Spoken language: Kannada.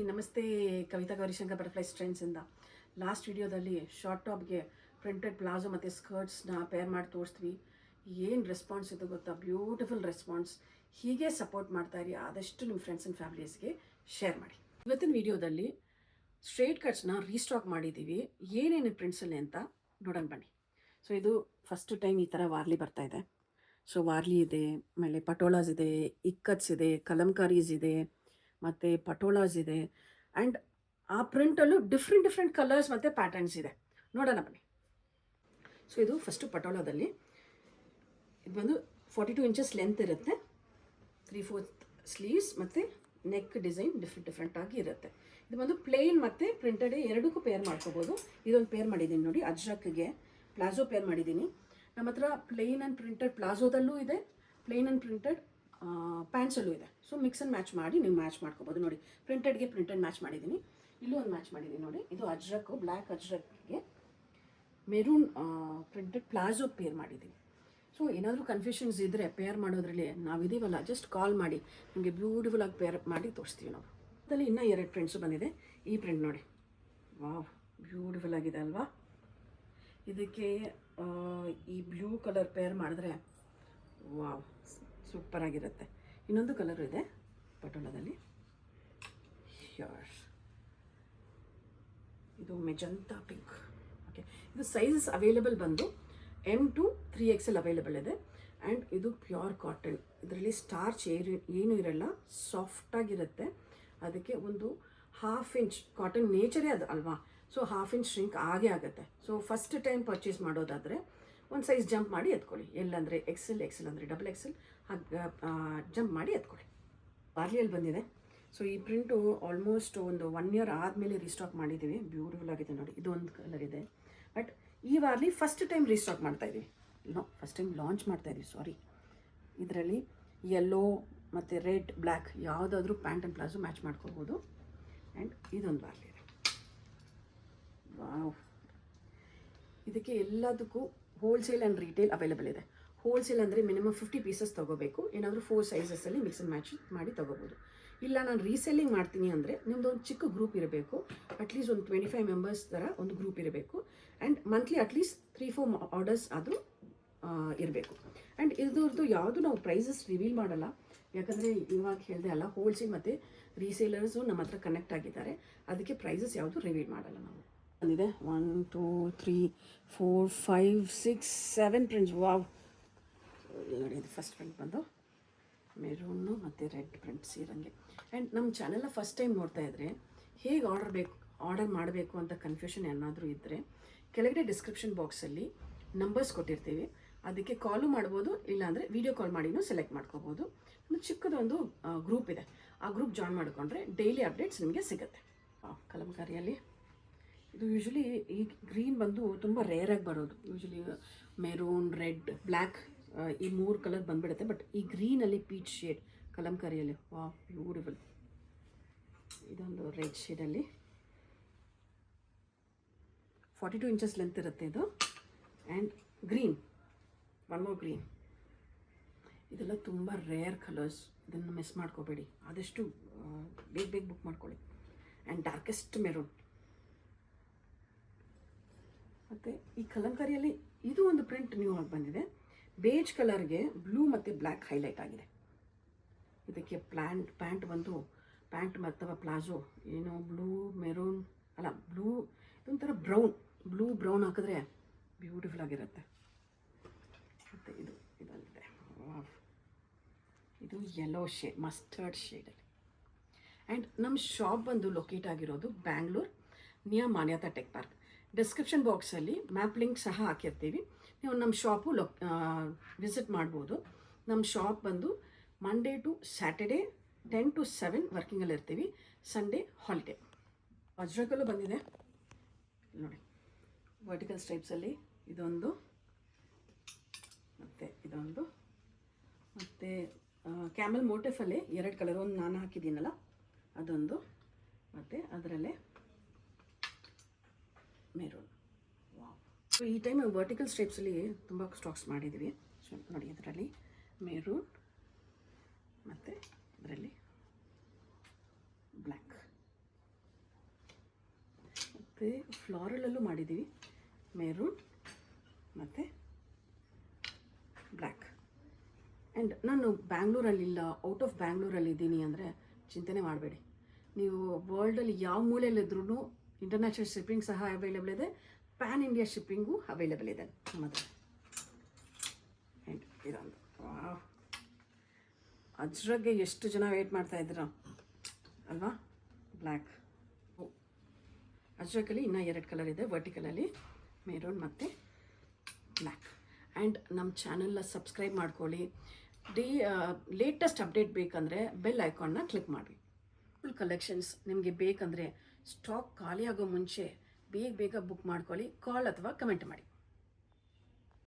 ನಮಸ್ತೆ, ಕವಿತಾ ಗೌರಿಶಂಕರ್ ಬಟರ್ಫ್ಲೈಸ್ ಟ್ರೆಂಡ್ಸಿಂದ. ಲಾಸ್ಟ್ ವಿಡಿಯೋದಲ್ಲಿ ಶಾರ್ಟ್ ಟಾಪ್ಗೆ ಪ್ರಿಂಟೆಡ್ ಪ್ಲಾಜೋ ಮತ್ತು ಸ್ಕರ್ಟ್ಸ್ನ ಪೇರ್ ಮಾಡಿ ತೋರಿಸ್ತೀವಿ. ಏನು ರೆಸ್ಪಾನ್ಸ್ ಇದು ಗೊತ್ತಾ? Beautiful response. ಹೀಗೆ ಸಪೋರ್ಟ್ ಮಾಡ್ತಾ ಇರಿ. ಆದಷ್ಟು ನಿಮ್ಮ ಫ್ರೆಂಡ್ಸ್ ಆ್ಯಂಡ್ ಫ್ಯಾಮಿಲೀಸ್ಗೆ ಶೇರ್ ಮಾಡಿ. ಇವತ್ತಿನ ವಿಡಿಯೋದಲ್ಲಿ ಸ್ಟ್ರೇಟ್ ಕಟ್ಸ್ನ ರೀಸ್ಟಾಕ್ ಮಾಡಿದ್ದೀವಿ. ಏನೇನು ಪ್ರಿಂಟ್ಸಲ್ಲಿ ಅಂತ ನೋಡೋಣ ಬನ್ನಿ. ಸೊ ಇದು ಫಸ್ಟ್ ಟೈಮ್ ಈ ಥರ ವಾರ್ಲಿ ಬರ್ತಾ ಇದೆ. ಸೊ ವಾರ್ಲಿ ಇದೆ, ಆಮೇಲೆ ಪಟೋಲಾಸ್ ಇದೆ, ಇಕ್ಕಟ್ಸ್ ಇದೆ, ಕಲಂಕಾರೀಸ್ ಇದೆ, ಮತ್ತು ಪಟೋಲಾಸ್ ಇದೆ. ಆ್ಯಂಡ್ ಆ ಪ್ರಿಂಟಲ್ಲೂ ಡಿಫ್ರೆಂಟ್ ಕಲರ್ಸ್ ಮತ್ತು ಪ್ಯಾಟರ್ನ್ಸ್ ಇದೆ. ನೋಡೋಣ ಬನ್ನಿ. ಸೊ ಇದು ಫಸ್ಟು ಪಟೋಲಾದಲ್ಲಿ ಇದು ಬಂದು 42 ಇಂಚಸ್ ಲೆಂತ್ ಇರುತ್ತೆ. 3/4 ಸ್ಲೀವ್ಸ್ ಮತ್ತು ನೆಕ್ ಡಿಸೈನ್ ಡಿಫ್ರೆಂಟಾಗಿ ಇರುತ್ತೆ. ಇದು ಬಂದು ಪ್ಲೇನ್ ಮತ್ತು ಪ್ರಿಂಟೆಡ್ ಎರಡಕ್ಕೂ ಪೇರ್ ಮಾಡ್ಕೋಬೋದು. ಇದೊಂದು ಪೇರ್ ಮಾಡಿದ್ದೀನಿ ನೋಡಿ, ಅಜ್ರಕ್ಗೆ ಪ್ಲಾಜೋ ಪೇರ್ ಮಾಡಿದ್ದೀನಿ. ನಮ್ಮ ಹತ್ರ ಪ್ಲೇನ್ ಆ್ಯಂಡ್ ಪ್ರಿಂಟೆಡ್ ಪ್ಲಾಜೋದಲ್ಲೂ ಇದೆ, ಪ್ಲೇನ್ ಆ್ಯಂಡ್ ಪ್ರಿಂಟೆಡ್ ಪ್ಯಾಂಟ್ಸಲ್ಲೂ ಇದೆ. ಸೊ ಮಿಕ್ಸ್ ಆ್ಯಂಡ್ ಮ್ಯಾಚ್ ಮಾಡಿ ನೀವು ಮ್ಯಾಚ್ ಮಾಡ್ಕೋಬೋದು. ನೋಡಿ, ಪ್ರಿಂಟೆಡ್ಗೆ ಪ್ರಿಂಟೆಡ್ ಮ್ಯಾಚ್ ಮಾಡಿದ್ದೀನಿ, ಇಲ್ಲೂ ಒಂದು ಮ್ಯಾಚ್ ಮಾಡಿದ್ದೀನಿ ನೋಡಿ. ಇದು ಅಜ್ರಕ್ಕು, ಬ್ಲ್ಯಾಕ್ ಅಜ್ರಕ್ಗೆ ಮೆರೂನ್ ಪ್ರಿಂಟೆಡ್ ಪ್ಲಾಜೋ ಪೇರ್ ಮಾಡಿದ್ದೀನಿ. ಸೊ ಏನಾದರೂ ಕನ್ಫ್ಯೂಷನ್ಸ್ ಇದ್ದರೆ ಪೇರ್ ಮಾಡೋದ್ರಲ್ಲಿ ನಾವಿದ್ದೀವಲ್ಲ, ಜಸ್ಟ್ ಕಾಲ್ ಮಾಡಿ ನಿಮಗೆ ಬ್ಯೂಟಿಫುಲ್ಲಾಗಿ ಪೇರ್ ಮಾಡಿ ತೋರಿಸ್ತೀವಿ ನಾವು. ಅದರಲ್ಲಿ ಇನ್ನೂ 2 ಪ್ರಿಂಟ್ಸು ಬಂದಿದೆ. ಈ ಪ್ರಿಂಟ್ ನೋಡಿ, ವಾವ್, ಬ್ಯೂಟಿಫುಲ್ ಆಗಿದೆ ಅಲ್ವಾ? ಇದಕ್ಕೆ ಈ ಬ್ಲೂ ಕಲರ್ ಪೇರ್ ಮಾಡಿದ್ರೆ ವಾವ್, ಸೂಪರಾಗಿರುತ್ತೆ. ಇನ್ನೊಂದು ಕಲರು ಇದೆ ಪಟೋಲದಲ್ಲಿ, ಇದು ಮೆಜಂತಾ ಪಿಂಕ್. ಓಕೆ, ಇದು ಸೈಜಸ್ ಅವೈಲೇಬಲ್ ಬಂದು M to 3XL ಅವೈಲೇಬಲ್ ಇದೆ. ಆ್ಯಂಡ್ ಇದು ಪ್ಯೂರ್ ಕಾಟನ್. ಇದರಲ್ಲಿ ಸ್ಟಾರ್ಚ್ ಏನೂ ಇರಲ್ಲ, ಸಾಫ್ಟಾಗಿರುತ್ತೆ. ಅದಕ್ಕೆ ಒಂದು 1/2 ಇಂಚ್ ಕಾಟನ್ ನೇಚರೇ ಅದು ಅಲ್ವಾ? ಸೊ 1/2 ಇಂಚ್ ಶ್ರಿಂಕ್ ಆಗೇ ಆಗುತ್ತೆ. ಸೊ ಫಸ್ಟ್ ಟೈಮ್ ಪರ್ಚೇಸ್ ಮಾಡೋದಾದರೆ ಒಂದು ಸೈಜ್ ಜಂಪ್ ಮಾಡಿ ಎತ್ಕೊಳ್ಳಿ. ಎಲ್ಲಂದರೆ XL ಅಂದರೆ XXL ಹಾಗೆ ಜಂಪ್ ಮಾಡಿ ಎತ್ಕೊಳ್ಳಿ. ವಾರ್ಲಿಯಲ್ಲಿ ಬಂದಿದೆ. ಸೊ ಈ ಪ್ರಿಂಟು ಆಲ್ಮೋಸ್ಟ್ ಒಂದು 1 ಇಯರ್ ಆದಮೇಲೆ ರೀಸ್ಟಾಕ್ ಮಾಡಿದ್ದೀವಿ. ಬ್ಯೂಟಿಫುಲ್ ಆಗಿದೆ ನೋಡಿ. ಇದು ಒಂದು ಕಲರ್ ಇದೆ. ಬಟ್ ಈ ವಾರ್ಲಿ ಫಸ್ಟ್ ಟೈಮ್ ರೀಸ್ಟಾಕ್ ಮಾಡ್ತಾಯಿದ್ದೀವಿ. ಫಸ್ಟ್ ಟೈಮ್ ಲಾಂಚ್ ಮಾಡ್ತಾಯಿದ್ದೀವಿ, ಸಾರಿ. ಇದರಲ್ಲಿ ಯೆಲ್ಲೋ ಮತ್ತು ರೆಡ್, ಬ್ಲ್ಯಾಕ್ ಯಾವುದಾದ್ರೂ ಪ್ಯಾಂಟ್ ಆ್ಯಂಡ್ ಪ್ಲಾಜೋ ಮ್ಯಾಚ್ ಮಾಡ್ಕೋಬೋದು. ಆ್ಯಂಡ್ ಇದೊಂದು ವಾರ್ಲಿ ಇದೆ. ವಾವ್, ಇದಕ್ಕೆ ಎಲ್ಲದಕ್ಕೂ ಹೋಲ್ಸೇಲ್ ಆ್ಯಂಡ್ ರಿಟೇಲ್ ಅವೈಲೇಬಲ್ ಇದೆ. ಹೋಲ್ಸೇಲ್ ಅಂದರೆ ಮಿನಿಮಮ್ 50 ಪೀಸಸ್ ತೊಗೋಬೇಕು. ಏನಾದರೂ 4 ಸೈಜಸ್ಸಲ್ಲಿ ಮಿಕ್ಸ್ ಆ್ಯಂಡ್ ಮ್ಯಾಚ್ ಮಾಡಿ ತೊಗೋಬೋದು. ಇಲ್ಲ ನಾನು ರೀಸೆಲ್ಲಿಂಗ್ ಮಾಡ್ತೀನಿ ಅಂದರೆ ನಿಮ್ಮದು ಒಂದು ಚಿಕ್ಕ ಗ್ರೂಪ್ ಇರಬೇಕು. ಅಟ್ಲೀಸ್ಟ್ ಒಂದು 25 ಮೆಂಬರ್ಸ್ ಥರ ಒಂದು ಗ್ರೂಪ್ ಇರಬೇಕು. ಆ್ಯಂಡ್ ಮಂತ್ಲಿ ಅಟ್ಲೀಸ್ಟ್ 3-4 ಆರ್ಡರ್ಸ್ ಆದರೂ ಇರಬೇಕು. ಆ್ಯಂಡ್ ಇದ್ರದ್ದು ಯಾವುದು ನಾವು ಪ್ರೈಸಸ್ ರಿವೀಲ್ ಮಾಡಲ್ಲ, ಯಾಕಂದರೆ ಇವಾಗ ಹೇಳಿದೆ ಅಲ್ಲ, ಹೋಲ್ಸೇಲ್ ಮತ್ತು ರೀಸೇಲರ್ಸು ನಮ್ಮ ಹತ್ರ ಕನೆಕ್ಟ್ ಆಗಿದ್ದಾರೆ. ಅದಕ್ಕೆ ಪ್ರೈಸಸ್ ಯಾವುದು ರಿವೀಲ್ ಮಾಡಲ್ಲ ನಾವು. ಬಂದಿದೆ 1 2 3 4 5 6 7 ಪ್ರಿಂಟ್ಸ್. ವಾವ್, ನೋಡಿ. ಇದು ಫಸ್ಟ್ ಪ್ರಿಂಟ್ ಬಂದು ಮೆರೂನು ಮತ್ತು ರೆಡ್ ಪ್ರಿಂಟ್ಸ್ ಇರೋಂಗೆ. ಆ್ಯಂಡ್ ನಮ್ಮ ಚಾನೆಲ್ನ ಫಸ್ಟ್ ಟೈಮ್ ನೋಡ್ತಾ ಇದ್ದರೆ ಹೇಗೆ ಆರ್ಡರ್ ಮಾಡಬೇಕು ಅಂತ ಕನ್ಫ್ಯೂಷನ್ ಏನಾದರೂ ಇದ್ದರೆ ಕೆಳಗಡೆ ಡಿಸ್ಕ್ರಿಪ್ಷನ್ ಬಾಕ್ಸಲ್ಲಿ ನಂಬರ್ಸ್ ಕೊಟ್ಟಿರ್ತೀವಿ. ಅದಕ್ಕೆ ಕಾಲು ಮಾಡ್ಬೋದು, ಇಲ್ಲಾಂದರೆ ವೀಡಿಯೋ ಕಾಲ್ ಮಾಡಿನೂ ಸೆಲೆಕ್ಟ್ ಮಾಡ್ಕೋಬೋದು. ಒಂದು ಚಿಕ್ಕದೊಂದು ಗ್ರೂಪ್ ಇದೆ, ಆ ಗ್ರೂಪ್ ಜಾಯ್ನ್ ಮಾಡಿಕೊಂಡ್ರೆ ಡೈಲಿ ಅಪ್ಡೇಟ್ಸ್ ನಿಮಗೆ ಸಿಗುತ್ತೆ. ಕಲಂಕಾರಿಯಲ್ಲಿ ಇದು ಯೂಶ್ವಲಿ ಈ ಗ್ರೀನ್ ಬಂದು ತುಂಬ ರೇರಾಗಿ ಬರೋದು. ಯೂಶ್ವಲಿ ಮೆರೂನ್, ರೆಡ್, ಬ್ಲ್ಯಾಕ್ ಈ 3 ಕಲರ್ ಬಂದುಬಿಡುತ್ತೆ. ಬಟ್ ಈ ಗ್ರೀನಲ್ಲಿ ಪೀಚ್ ಶೇಡ್ ಕಲಂಕಾರಿಯಲ್ಲಿ ವಾವ್, ಬ್ಯೂಟಿಫುಲ್. ಇದೊಂದು ರೆಡ್ ಶೇಡಲ್ಲಿ 42 ಇಂಚಸ್ ಲೆಂತ್ ಇರುತ್ತೆ ಇದು. And green, 1 more green. ಇದೆಲ್ಲ ತುಂಬ ರೇರ್ ಕಲರ್ಸ್, ಇದನ್ನು ಮಿಸ್ ಮಾಡ್ಕೋಬೇಡಿ. ಆದಷ್ಟು ಬೇಗ ಬುಕ್ ಮಾಡ್ಕೊಳ್ಳಿ. And darkest maroon. ಮತ್ತು ಈ ಕಲಂಕಾರಿಯಲ್ಲಿ ಇದು ಒಂದು ಪ್ರಿಂಟ್ ನ್ಯೂ ಆಗಿ ಬಂದಿದೆ. ಬೇಜ್ ಕಲರ್ಗೆ ಬ್ಲೂ ಮತ್ತು ಬ್ಲ್ಯಾಕ್ ಹೈಲೈಟ್ ಆಗಿದೆ. ಇದಕ್ಕೆ ಪ್ಯಾಂಟ್ ಬಂದು ಪ್ಯಾಂಟ್ ಅಥವಾ ಪ್ಲಾಜೋ ಏನು ಬ್ಲೂ ಮೆರೂನ್ ಅಲ್ಲ, ಬ್ಲೂ ಇದೊಂಥರ ಬ್ಲೂ ಬ್ರೌನ್ ಹಾಕಿದ್ರೆ ಬ್ಯೂಟಿಫುಲ್ ಆಗಿರುತ್ತೆ. ಮತ್ತು ಇದೊಂದಿದೆ, ಇದು ಯೆಲ್ಲೋ ಶೇಡ್, ಮಸ್ಟರ್ಡ್ ಶೇಡಲ್ಲಿ. ಆ್ಯಂಡ್ ನಮ್ಮ ಶಾಪ್ ಬಂದು ಲೊಕೇಟ್ ಆಗಿರೋದು ಬ್ಯಾಂಗ್ಳೂರ್, ನಿಯರ್ ಮಾನ್ಯತಾ ಟೆಕ್ ಪಾರ್ಕ್. ಡಿಸ್ಕ್ರಿಪ್ಷನ್ ಬಾಕ್ಸಲ್ಲಿ ಮ್ಯಾಪ್ ಲಿಂಕ್ ಸಹ ಹಾಕಿರ್ತೀವಿ. ನೀವು ನಮ್ಮ ಶಾಪು ವಿಸಿಟ್ ಮಾಡ್ಬೋದು. ನಮ್ಮ ಶಾಪ್ ಬಂದು ಮಂಡೇ ಟು ಸ್ಯಾಟರ್ಡೇ 10 to 7 ವರ್ಕಿಂಗಲ್ಲಿ ಇರ್ತೀವಿ. Sunday holiday. ಅಜ್ರಕಲ್ಲೂ ಬಂದಿದೆ ನೋಡಿ, ವರ್ಟಿಕಲ್ ಸ್ಟ್ರೈಪ್ಸಲ್ಲಿ ಇದೊಂದು ಮತ್ತು ಇದೊಂದು, ಮತ್ತು ಕ್ಯಾಮಲ್ ಮೋಟಿಫಲ್ಲೇ 2 ಕಲರ್, ಒಂದು ನಾನು ಹಾಕಿದ್ದೀನಲ್ಲ ಅದೊಂದು, ಮತ್ತು ಅದರಲ್ಲೇ ಮೆರೂನ್. ವಾವ್. ಸೊ ಈ ಟೈಮ್ ವರ್ಟಿಕಲ್ ಸ್ಟ್ರೈಪ್ಸಲ್ಲಿ ತುಂಬ ಸ್ಟಾಕ್ಸ್ ಮಾಡಿದ್ದೀವಿ. ಸೊ ನೋಡಿ, ಇದರಲ್ಲಿ ಮೆರೂನ್ ಮತ್ತು ಇದರಲ್ಲಿ ಬ್ಲ್ಯಾಕ್. ಮತ್ತು ಫ್ಲಾರಲಲ್ಲೂ ಮಾಡಿದ್ದೀವಿ, ಮೆರೂನ್ ಮತ್ತು ಬ್ಲ್ಯಾಕ್. ಆ್ಯಂಡ್ ನಾನು ಬ್ಯಾಂಗ್ಳೂರಲ್ಲಿಲ್ಲ, ಔಟ್ ಆಫ್ ಬ್ಯಾಂಗ್ಳೂರಲ್ಲಿದ್ದೀನಿ ಅಂದರೆ ಚಿಂತೆನೇ ಮಾಡಬೇಡಿ. ನೀವು ವರ್ಲ್ಡಲ್ಲಿ ಯಾವ ಮೂಲೆಯಲ್ಲಿದ್ರೂ ಇಂಟರ್ನ್ಯಾಷನಲ್ ಶಿಪ್ಪಿಂಗ್ ಸಹ ಅವೈಲೇಬಲ್ ಇದೆ, ಪ್ಯಾನ್ ಇಂಡಿಯಾ ಶಿಪ್ಪಿಂಗು ಅವೈಲೇಬಲ್ ಇದೆ ನಮ್ಮ ಹತ್ರ. ಆ್ಯಂಡ್ ಇದೊಂದು ವಾವ್, ಅಜ್ರಗ್ಗೆ ಎಷ್ಟು ಜನ ವೇಟ್ ಮಾಡ್ತಾಯಿದ್ದೀರ ಅಲ್ವಾ. ಬ್ಲ್ಯಾಕ್, ಅಜ್ರಕಲ್ಲಿ ಇನ್ನೂ 2 ಕಲರ್ ಇದೆ, ವರ್ಟಿಕಲಲ್ಲಿ ಮೆರೂನ್ ಮತ್ತು ಬ್ಲ್ಯಾಕ್. ಆ್ಯಂಡ್ ನಮ್ಮ ಚಾನಲ್ನ ಸಬ್ಸ್ಕ್ರೈಬ್ ಮಾಡ್ಕೊಳ್ಳಿ. ಲೇಟೆಸ್ಟ್ ಅಪ್ಡೇಟ್ ಬೇಕಂದರೆ ಬೆಲ್ ಐಕಾನ್ನ ಕ್ಲಿಕ್ ಮಾಡಿ. ಫುಲ್ ಕಲೆಕ್ಷನ್ಸ್ ನಿಮಗೆ ಬೇಕಂದರೆ ಸ್ಟಾಕ್ ಖಾಲಿ ಆಗೋ ಮುಂಚೆ ಬೇಗ ಬುಕ್ ಮಾಡ್ಕೊಳ್ಳಿ, ಕಾಲ್ ಅಥವಾ ಕಮೆಂಟ್ ಮಾಡಿ.